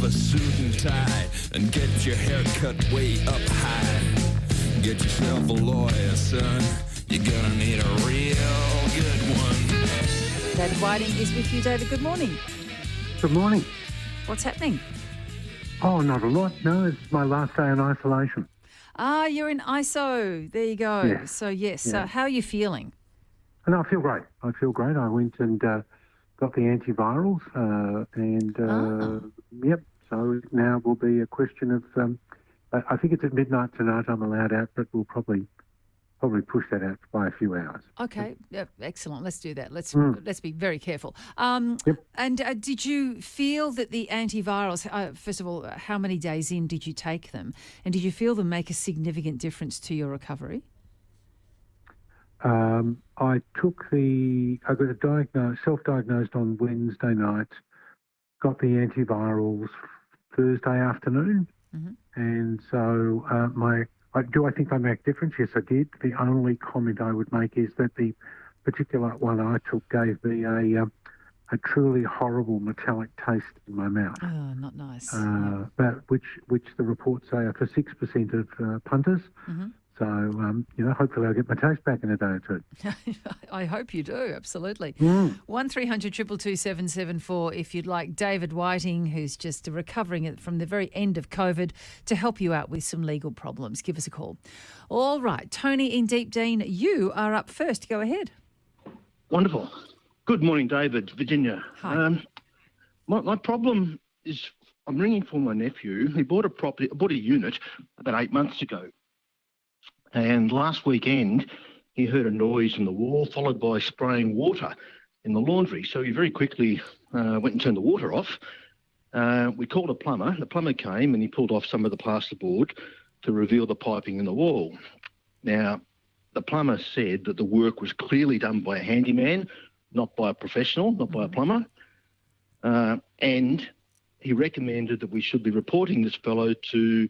a suit and tie and get your hair cut way up high. Get yourself a lawyer, son. You're gonna need a real good one. David Whiting is with you. David, good morning. Good morning. What's happening? Oh, not a lot. No, it's my last day in isolation. Ah, you're in ISO. There you go. Yeah. So, yes. Yeah. How are you feeling? And I feel great. I went and got the antivirals yep. So now will be a question of, I think it's at midnight tonight I'm allowed out, but we'll probably push that out by a few hours. Okay. Yep. Excellent. Let's do that. Let's be very careful. Yep. And did you feel that the antivirals, first of all, how many days in did you take them? And did you feel them make a significant difference to your recovery? I got self-diagnosed on Wednesday night, got the antivirals Thursday afternoon, and so do I think they make a difference? Yes, I did. The only comment I would make is that the particular one I took gave me a truly horrible metallic taste in my mouth. Oh, not nice. But which the reports say are for 6% of punters. So, hopefully I'll get my taste back in a day or two. I hope you do, absolutely. 1300 222 774 if you'd like David Whiting, who's just recovering from the very end of COVID, to help you out with some legal problems. Give us a call. All right, Tony in Deepdene, you are up first. Go ahead. Wonderful. Good morning, David, Virginia. Hi. My problem is I'm ringing for my nephew. He bought a unit about 8 months ago. And last weekend, he heard a noise in the wall, followed by spraying water in the laundry. So he very quickly went and turned the water off. We called a plumber. The plumber came and he pulled off some of the plasterboard to reveal the piping in the wall. Now, the plumber said that the work was clearly done by a handyman, not by a professional, not by a plumber. And he recommended that we should be reporting this fellow to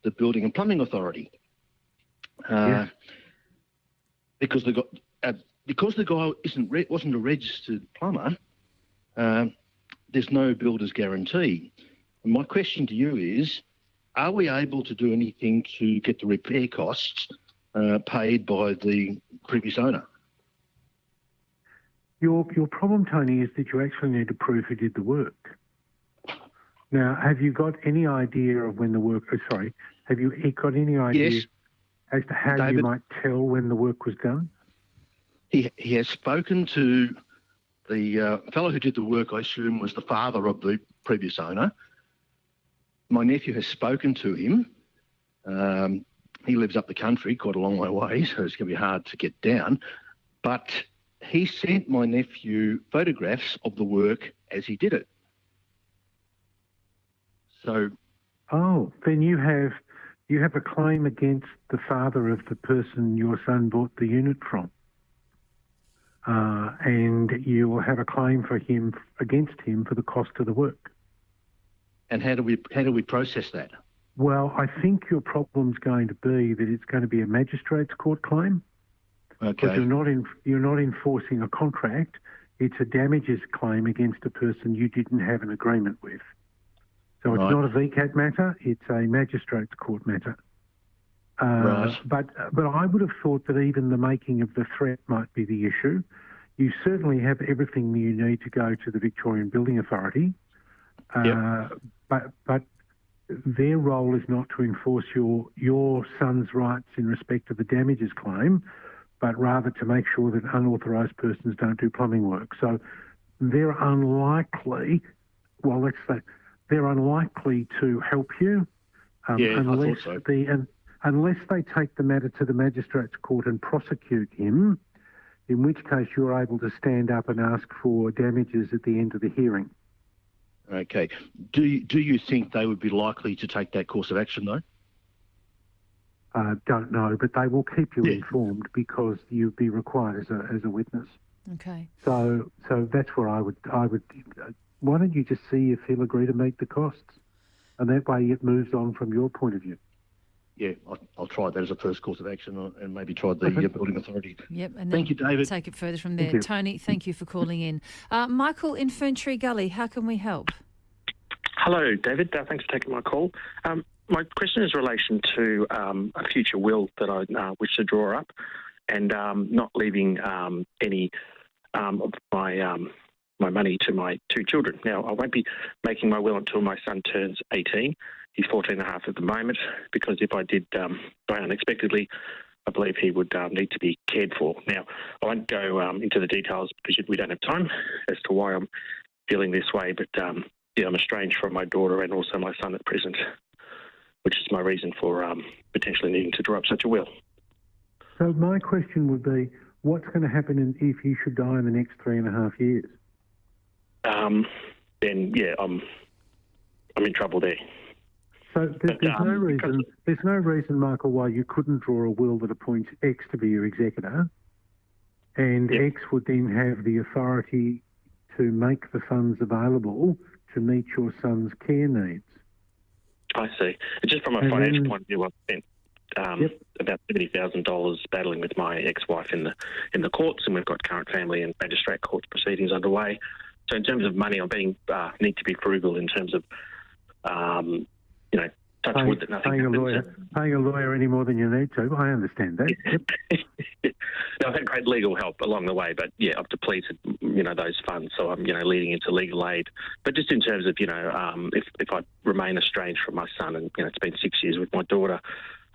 the Building and Plumbing Authority. Because the guy wasn't a registered plumber, there's no builder's guarantee. And my question to you is, are we able to do anything to get the repair costs paid by the previous owner? Your problem, Tony, is that you actually need to prove who did the work. Now, have you got any idea of when the work? Have you got any idea? Yes. As to how David, you might tell when the work was done? He has spoken to the fellow who did the work, I assume was the father of the previous owner. My nephew has spoken to him. He lives up the country, quite a long way away, so it's going to be hard to get down. But he sent my nephew photographs of the work as he did it. So... Oh, then you have a claim against the father of the person your son bought the unit from. And you will have a claim against him for the cost of the work. And how do we process that? Well, I think your problem's going to be that it's going to be a magistrate's court claim. Okay. But you're not enforcing a contract. It's a damages claim against a person you didn't have an agreement with. So it's not a VCAT matter, it's a magistrate's court matter. Right. But I would have thought that even the making of the threat might be the issue. You certainly have everything you need to go to the Victorian Building Authority. But their role is not to enforce your son's rights in respect to the damages claim, but rather to make sure that unauthorised persons don't do plumbing work. So they're unlikely, they're unlikely to help you unless I thought so. Unless they take the matter to the magistrate's court and prosecute him, in which case you're able to stand up and ask for damages at the end of the hearing. Okay. Do you think they would be likely to take that course of action, though? Don't know, but they will keep you informed because you'd be required as a witness. Okay. So that's where I would. Why don't you just see if he'll agree to meet the costs, and that way it moves on from your point of view. Yeah, I'll try that as a first course of action and maybe try the Building Authority. Yep, and thank you, David. Take it further from there. Tony, thank you for calling in. Michael in Ferntree Gully, how can we help? Hello, David. Thanks for taking my call. My question is in relation to a future will that I wish to draw up, and not leaving any of my money to my two children. Now, I won't be making my will until my son turns 18. He's 14 and a half at the moment, because if I did die unexpectedly, I believe he would need to be cared for. Now, I won't go into the details because we don't have time as to why I'm feeling this way, but I'm estranged from my daughter and also my son at present, which is my reason for potentially needing to draw up such a will. So my question would be, what's going to happen if you should die in the next 3.5 years? Then, I'm in trouble there. So there's no reason, Michael, why you couldn't draw a will that appoints X to be your executor, and X would then have the authority to make the funds available to meet your son's care needs. I see. And just from a financial point of view, I've spent about $70,000 battling with my ex-wife in the courts, and we've got current family and magistrate court proceedings underway. So in terms of money, I need to be frugal in terms of, touch wood that nothing happens. Paying a lawyer any more than you need to. I understand that. Yep. Now, I've had great legal help along the way, but I've depleted, those funds. So I'm, leading into legal aid. But just in terms of, if I remain estranged from my son, and, it's been 6 years with my daughter,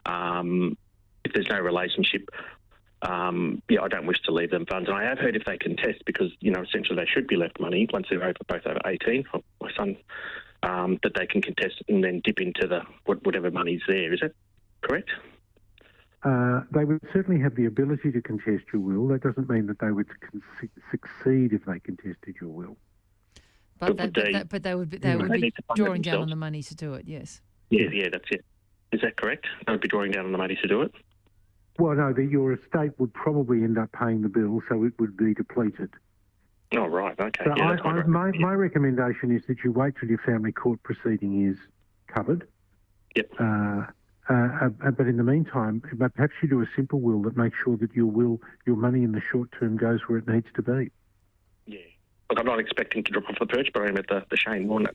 if there's no relationship, I don't wish to leave them funds. And I have heard if they contest, because, essentially they should be left money once they're both over 18, my son, that they can contest and then dip into whatever money's there. Is that correct? They would certainly have the ability to contest your will. That doesn't mean that they would succeed if they contested your will. But they would be drawing down on the money to do it, yes. Yeah, that's it. Is that correct? They would be drawing down on the money to do it? Well, no, your estate would probably end up paying the bill, so it would be depleted. Oh, right, okay. So my recommendation is that you wait till your family court proceeding is covered. Yep. But in the meantime, perhaps you do a simple will that makes sure that your money in the short term goes where it needs to be. Yeah. Look, I'm not expecting to drop off the perch, but I'm at the Shane Warne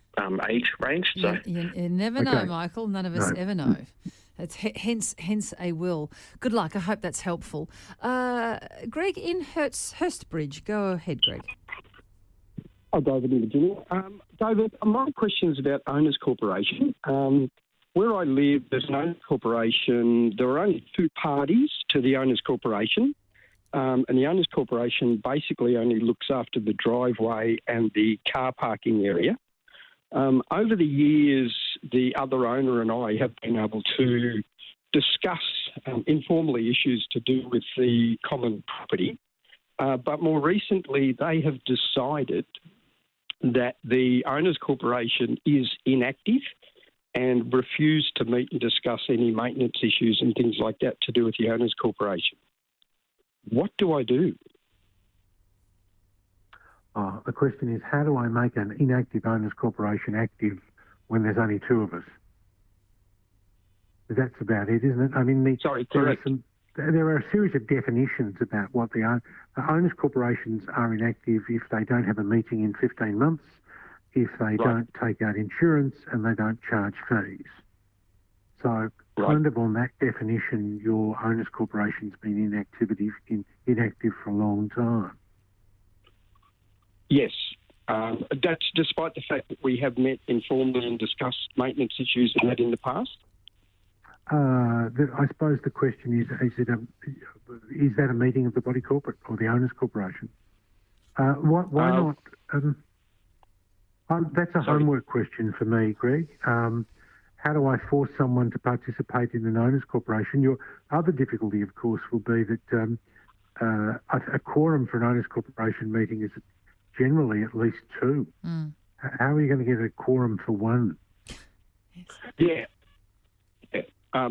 age range. So you never know, Michael. None of us ever know. It's hence a will. Good luck. I hope that's helpful. Greg in Hurstbridge. Go ahead, Greg. Hi, David in Virginia. David, my question is about Owners Corporation. Where I live, there's an Owners Corporation. There are only two parties to the Owners Corporation, and the Owners Corporation basically only looks after the driveway and the car parking area. Over the years, the other owner and I have been able to discuss informally issues to do with the common property. But more recently, they have decided that the Owners Corporation is inactive and refused to meet and discuss any maintenance issues and things like that to do with the Owners Corporation. What do I do? The question is, how do I make an inactive Owners Corporation active when there's only two of us? That's about it, isn't it? I mean, there are a series of definitions about what the Owners Corporations are inactive if they don't have a meeting in 15 months, if they don't take out insurance, and they don't charge fees. So, kind of on that definition, your Owners Corporation's been inactive for a long time. Yes. That's despite the fact that we have met informally and discussed maintenance issues and that in the past? I suppose the question is that a meeting of the body corporate or the Owners Corporation? Why not? That's a homework question for me, Greg. How do I force someone to participate in an Owners Corporation? Your other difficulty, of course, will be that a quorum for an Owners Corporation meeting is generally at least two. Mm. How are you going to get a quorum for one? Yeah. I'll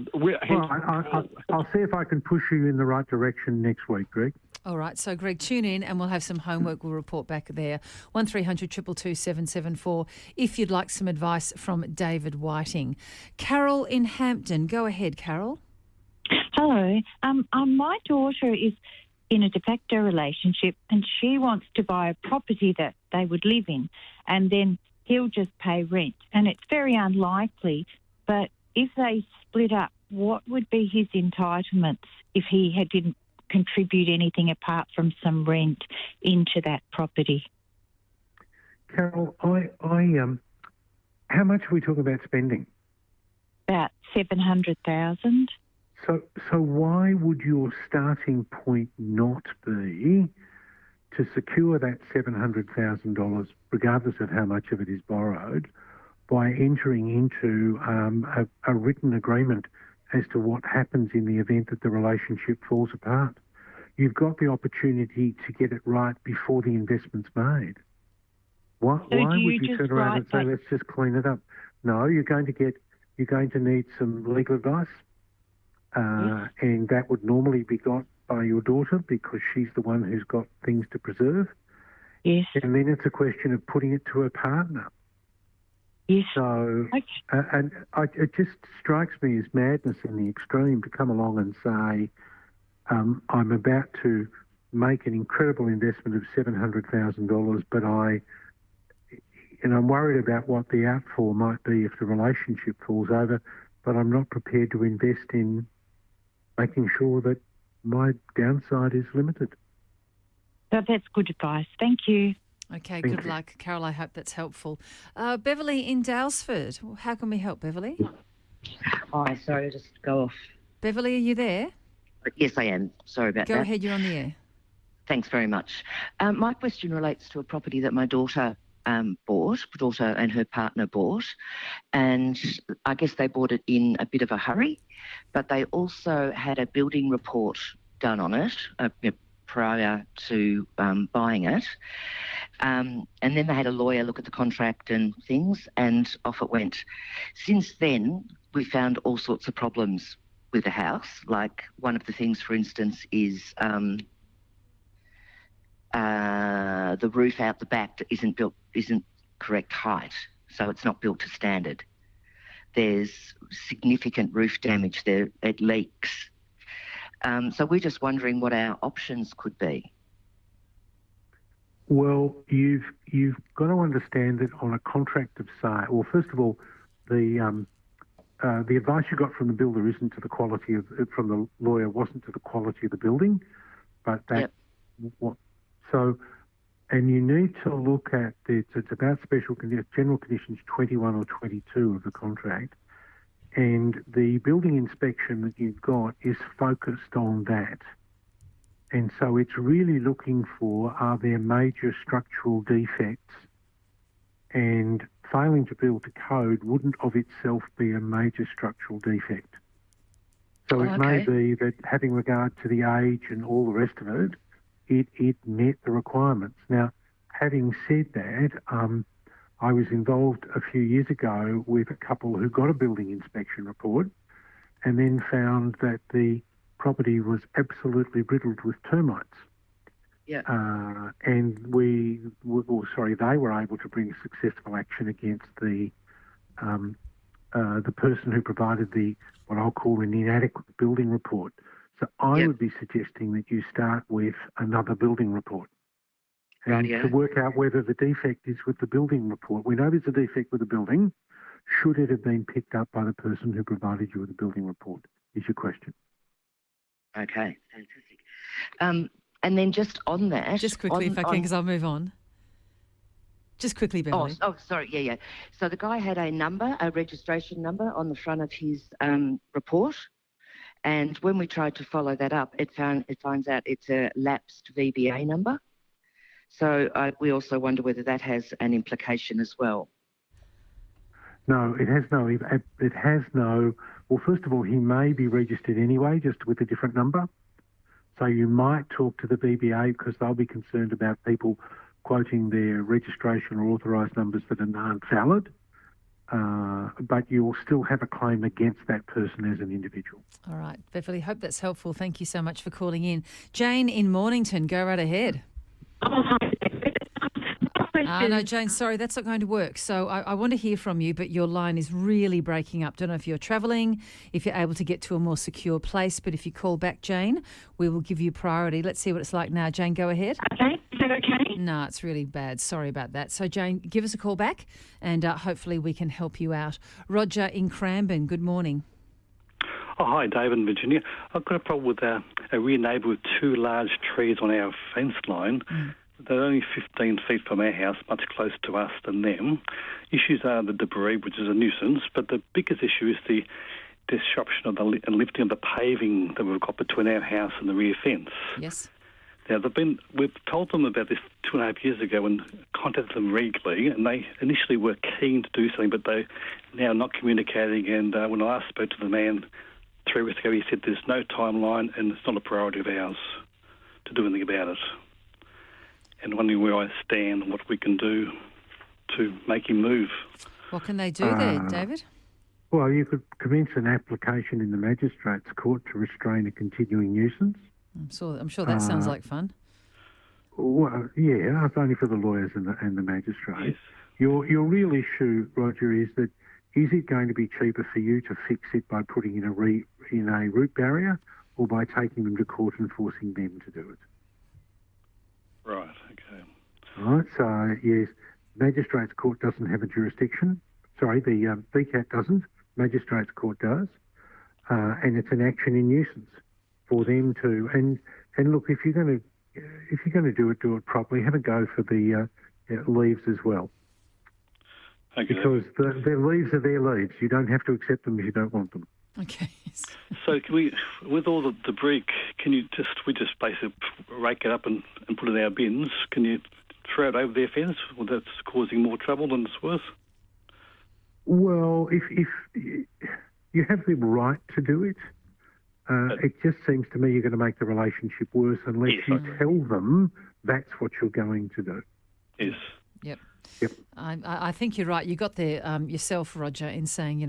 see if I can push you in the right direction next week, Greg. All right. So, Greg, tune in and we'll have some homework. We'll report back there. 1300 222 774 if you'd like some advice from David Whiting. Carol in Hampton. Go ahead, Carol. Hello. My daughter is in a de facto relationship and she wants to buy a property that they would live in. And then he'll just pay rent. And it's very unlikely, but if they split up, what would be his entitlements if he didn't contribute anything apart from some rent into that property? Carol, how much are we talking about spending? About $700,000. So why would your starting point not be to secure that $700,000, regardless of how much of it is borrowed, by entering into a written agreement as to what happens in the event that the relationship falls apart? You've got the opportunity to get it right before the investment's made. Why would you turn around and say, let's just clean it up? No, you're going to need some legal advice, and that would normally be got by your daughter because she's the one who's got things to preserve. Yes. And then it's a question of putting it to her partner. Yes. So, it just strikes me as madness in the extreme to come along and say, I'm about to make an incredible investment of $700,000, but I'm worried about what the outfall might be if the relationship falls over, but I'm not prepared to invest in making sure that my downside is limited. So that's good advice. Thank you. Okay, Thank good you. luck, Carol. I hope that's helpful. Beverly in Dalesford. How can we help, Beverly? Hi, sorry, just go off. Beverly, are you there? Yes, I am. Sorry about that. Go ahead, you're on the air. Thanks very much. My question relates to a property that my daughter daughter and her partner bought, and I guess they bought it in a bit of a hurry, but they also had a building report done on it prior to buying it, and then they had a lawyer look at the contract and things, and off it went. Since then, we found all sorts of problems with the house. Like one of the things, for instance, is the roof out the back isn't correct height, so it's not built to standard. There's significant roof damage there. It leaks. So we're just wondering what our options could be. Well, you've got to understand that on a contract of sale. Well, first of all, the advice you got from the builder isn't to the quality of from the lawyer wasn't to the quality of the building, but that so. And you need to look at it's about special conditions, general conditions 21 or 22 of the contract, and the building inspection that you've got is focused on that. And so it's really looking for, are there major structural defects? And failing to build to code wouldn't of itself be a major structural defect. So it may be that having regard to the age and all the rest of it, it met the requirements. Now, having said that, I was involved a few years ago with a couple who got a building inspection report and then found that the property was absolutely riddled with termites. Yeah. And they were able to bring successful action against the person who provided what I'll call an inadequate building report. So I would be suggesting that you start with another building report and to work out whether the defect is with the building report. We know there's a defect with the building. Should it have been picked up by the person who provided you with the building report, is your question. Okay, fantastic. And then just on that... Just quickly, if I can, because I'll move on. Just quickly, Beverly. Oh, sorry, yeah. So the guy had a registration number on the front of his report. And when we tried to follow that up, it finds out it's a lapsed VBA number. So we also wonder whether that has an implication as well. No, it has no. It has no. Well, first of all, he may be registered anyway, just with a different number. So you might talk to the VBA because they'll be concerned about people quoting their registration or authorised numbers that aren't valid. But you will still have a claim against that person as an individual. All right, Beverly, hope that's helpful. Thank you so much for calling in. Jane in Mornington, go right ahead. No, Jane, sorry, that's not going to work. So I want to hear from you, but your line is really breaking up. Don't know if you're travelling, if you're able to get to a more secure place, but if you call back, Jane, we will give you priority. Let's see what it's like now. Jane, go ahead. Okay, is that okay? No, it's really bad. Sorry about that. So, Jane, give us a call back and hopefully we can help you out. Roger in Cranbourne, good morning. Oh, hi, David and Virginia. I've got a problem with a rear neighbour with two large trees on our fence line. They're only 15 feet from our house, much closer to us than them. Issues are the debris, which is a nuisance, but the biggest issue is the disruption of and lifting of the paving that we've got between our house and the rear fence. Yes. Now, we've told them about this 2.5 years ago and contacted them regularly, and they initially were keen to do something, but they're now not communicating. And when I last spoke to the man 3 weeks ago, he said there's no timeline and it's not a priority of ours to do anything about it. And wondering where I stand and what we can do to make him move. What can they do there, David? Well, you could commence an application in the Magistrates Court to restrain a continuing nuisance. I'm sure that sounds like fun. Well, yeah, only for the lawyers and the magistrates. Yes. Your real issue, Roger, is it going to be cheaper for you to fix it by putting in a root barrier, or by taking them to court and forcing them to do it? Right. Okay. All right. So yes, Magistrates Court doesn't have a jurisdiction. Sorry, the VCAT doesn't. Magistrates Court does, and it's an action in nuisance for them to. And look, if you're going to do it properly. Have a go for the leaves as well. Okay. Because their leaves are their leaves. You don't have to accept them if you don't want them. Okay. So can we, with all the debris, we just basically rake it up and put it in our bins? Can you throw it over their fence? Well, that's causing more trouble than it's worth. Well, if you have the right to do it, it just seems to me you're going to make the relationship worse unless you tell them that's what you're going to do. Yes. Yep. Yep. I think you're right. You got there yourself, Roger, in saying,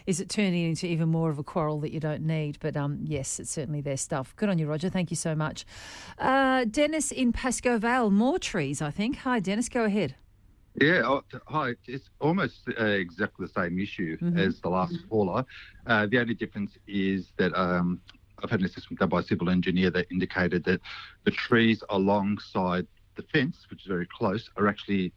is it turning into even more of a quarrel that you don't need? But yes, it's certainly their stuff. Good on you, Roger. Thank you so much. Dennis in Pascoe Vale, more trees, I think. Hi, Dennis. Go ahead. Yeah, hi. It's almost exactly the same issue as the last caller. The only difference is that I've had an assessment done by a civil engineer that indicated that the trees alongside the fence, which is very close, are actually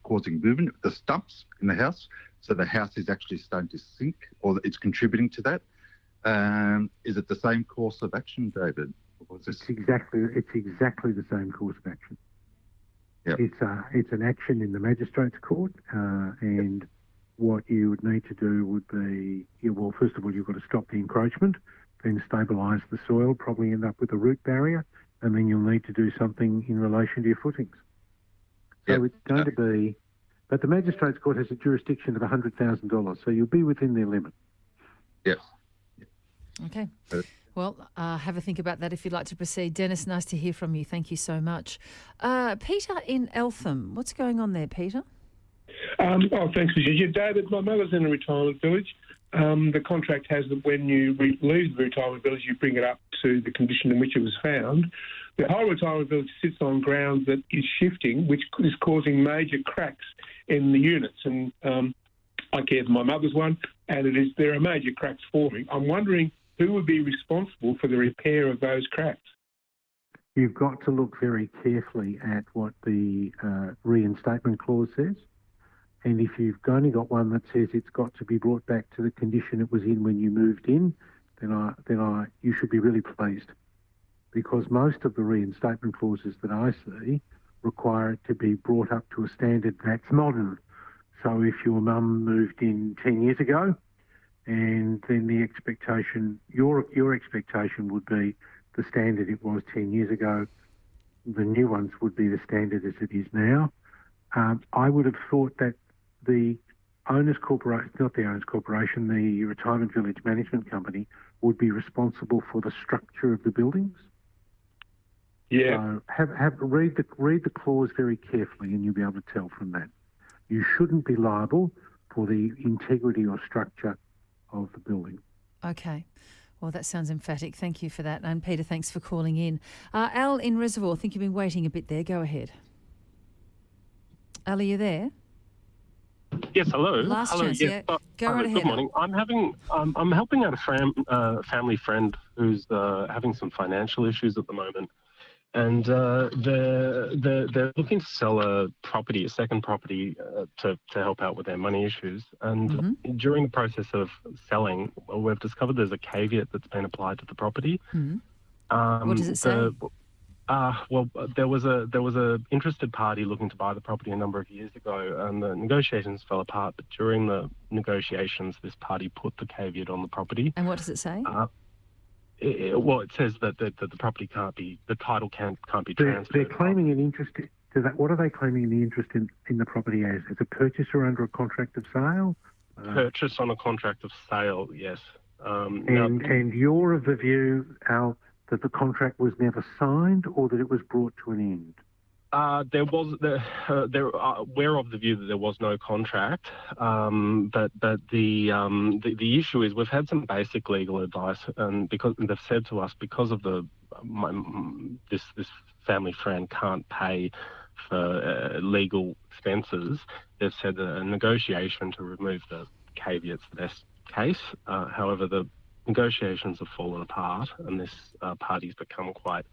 causing movement, the stumps in the house. So the house is actually starting to sink, or it's contributing to that. Is it the same course of action, David? It's exactly the same course of action. Yep. It's an action in the Magistrates Court, and what you would need to do would be, well, first of all, you've got to stop the encroachment, then stabilise the soil, probably end up with a root barrier, and then you'll need to do something in relation to your footings. So it's going to be, but the Magistrates Court has a jurisdiction of $100,000, so you'll be within their limit. Yes. Okay. Well, have a think about that if you'd like to proceed. Dennis, nice to hear from you. Thank you so much. Peter in Eltham. What's going on there, Peter? Thanks, Virginia. David, my mother's in a retirement village. The contract has that when you leave the retirement village, you bring it up to the condition in which it was found. The whole retirement village sits on ground that is shifting, which is causing major cracks in the units. And I care for my mother's one, and there are major cracks forming. I'm wondering who would be responsible for the repair of those cracks? You've got to look very carefully at what the reinstatement clause says. And if you've only got one that says it's got to be brought back to the condition it was in when you moved in, then you should be really pleased, because most of the reinstatement clauses that I see require it to be brought up to a standard that's modern. So if your mum moved in 10 years ago, and then the expectation, your expectation would be the standard it was 10 years ago, the new ones would be the standard as it is now. I would have thought that the owners corporation, not the owners corporation, the retirement village management company would be responsible for the structure of the buildings. Yeah. So read the clause very carefully, and you'll be able to tell from that. You shouldn't be liable for the integrity or structure of the building. Okay. Well, that sounds emphatic. Thank you for that. And Peter, thanks for calling in. Al in Reservoir, I think you've been waiting a bit there. Go ahead. Al, are you there? Yes, hello. Last hello, chance, yes. yeah. Go right ahead. Good morning. I'm helping out a family friend who's having some financial issues at the moment. and they're looking to sell a second property, to help out with their money issues. And during the process of selling, we've discovered there's a caveat that's been applied to the property. What does it say? There was a interested party looking to buy the property a number of years ago, and the negotiations fell apart. But during the negotiations, this party put the caveat on the property. And what does it say? It says that the property the title can't be transferred. They're claiming an interest. What are they claiming the interest in the property as? As a purchaser under a contract of sale? Purchase on a contract of sale, yes. And you're of the view, Al, that the contract was never signed, or that it was brought to an end? We're of the view that there was no contract, but the issue is we've had some basic legal advice, and because they've said to us, because of this family friend can't pay for legal expenses, they've said that a negotiation to remove the caveat's the best case. However, the negotiations have fallen apart, and this party's become quite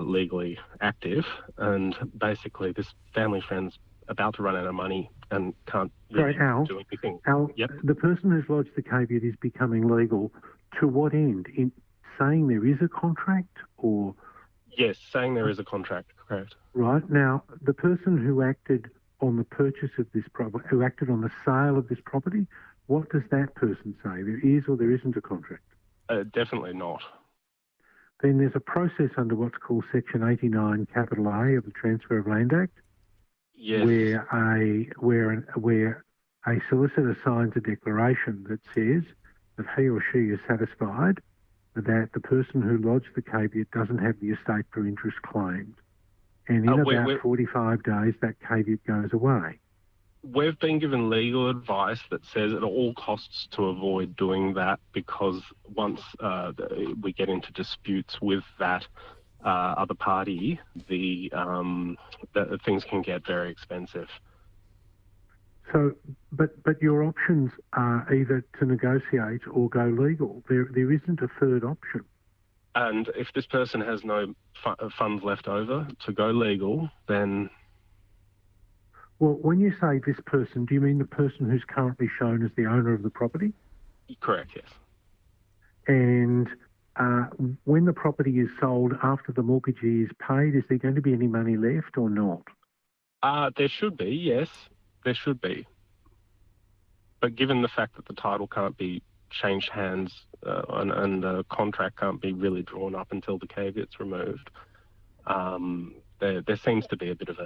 legally active, and basically this family friend's about to run out of money and can't really do anything. Al, the person who's lodged the caveat is becoming legal. To what end? In saying there is a contract, or? Yes, saying there is a contract, correct. Right. Now, the person who acted on the purchase of this property, who acted on the sale of this property, what does that person say? There is or there isn't a contract? Definitely not. Then there's a process under what's called Section 89 capital A of the Transfer of Land Act, yes, where a solicitor signs a declaration that says that he or she is satisfied that the person who lodged the caveat doesn't have the estate for interest claimed. And in about 45 days, that caveat goes away. We've been given legal advice that says at all costs to avoid doing that, because once we get into disputes with that other party, the things can get very expensive. So, but your options are either to negotiate or go legal. There isn't a third option. And if this person has no funds left over to go legal, then... Well, when you say this person, do you mean the person who's currently shown as the owner of the property? Correct, yes. And when the property is sold after the mortgagee is paid, is there going to be any money left or not? There should be, yes. There should be. But given the fact that the title can't be changed hands and the contract can't be really drawn up until the caveat's removed, there seems to be a bit of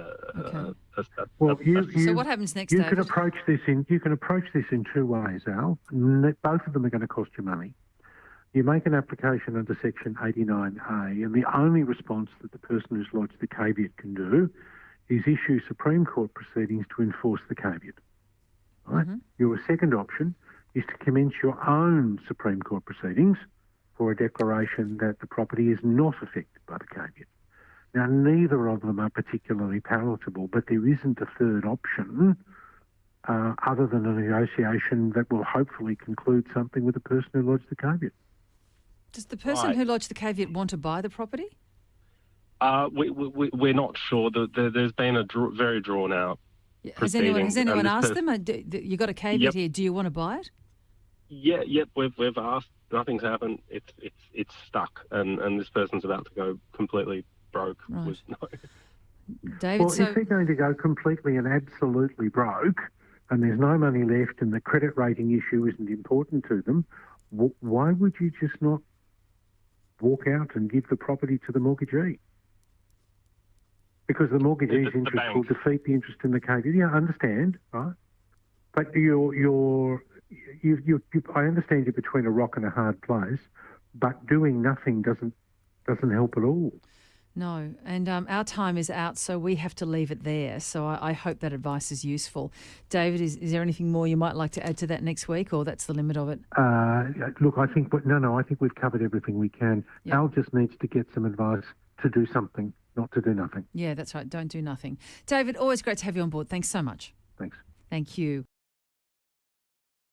so what happens next, David? You can approach this in two ways, Al. Both of them are going to cost you money. You make an application under Section 89A, and the only response that the person who's lodged the caveat can do is issue Supreme Court proceedings to enforce the caveat. Right? Your second option is to commence your own Supreme Court proceedings for a declaration that the property is not affected by the caveat. Now, neither of them are particularly palatable, but there isn't a third option other than a negotiation that will hopefully conclude something with the person who lodged the caveat. Does the person who lodged the caveat want to buy the property? We're not sure. There's been a very drawn out proceeding. Has anyone asked them? You got a caveat here. Do you want to buy it? Yep. We've asked. Nothing's happened. It's stuck, and this person's about to go completely broke. Right. David, well, if they're going to go completely and absolutely broke, and there's no money left, and the credit rating issue isn't important to them, why would you just not walk out and give the property to the mortgagee? Because the mortgagee's interest will defeat the interest in the caveat. Yeah, I understand, right? But I understand you're between a rock and a hard place, but doing nothing doesn't help at all. No, and our time is out, so we have to leave it there. So I hope that advice is useful. David, is there anything more you might like to add to that next week, or that's the limit of it? Look, I think we've covered everything we can. Yep. Al just needs to get some advice to do something, not to do nothing. Yeah, that's right. Don't do nothing. David, always great to have you on board. Thanks so much. Thanks. Thank you.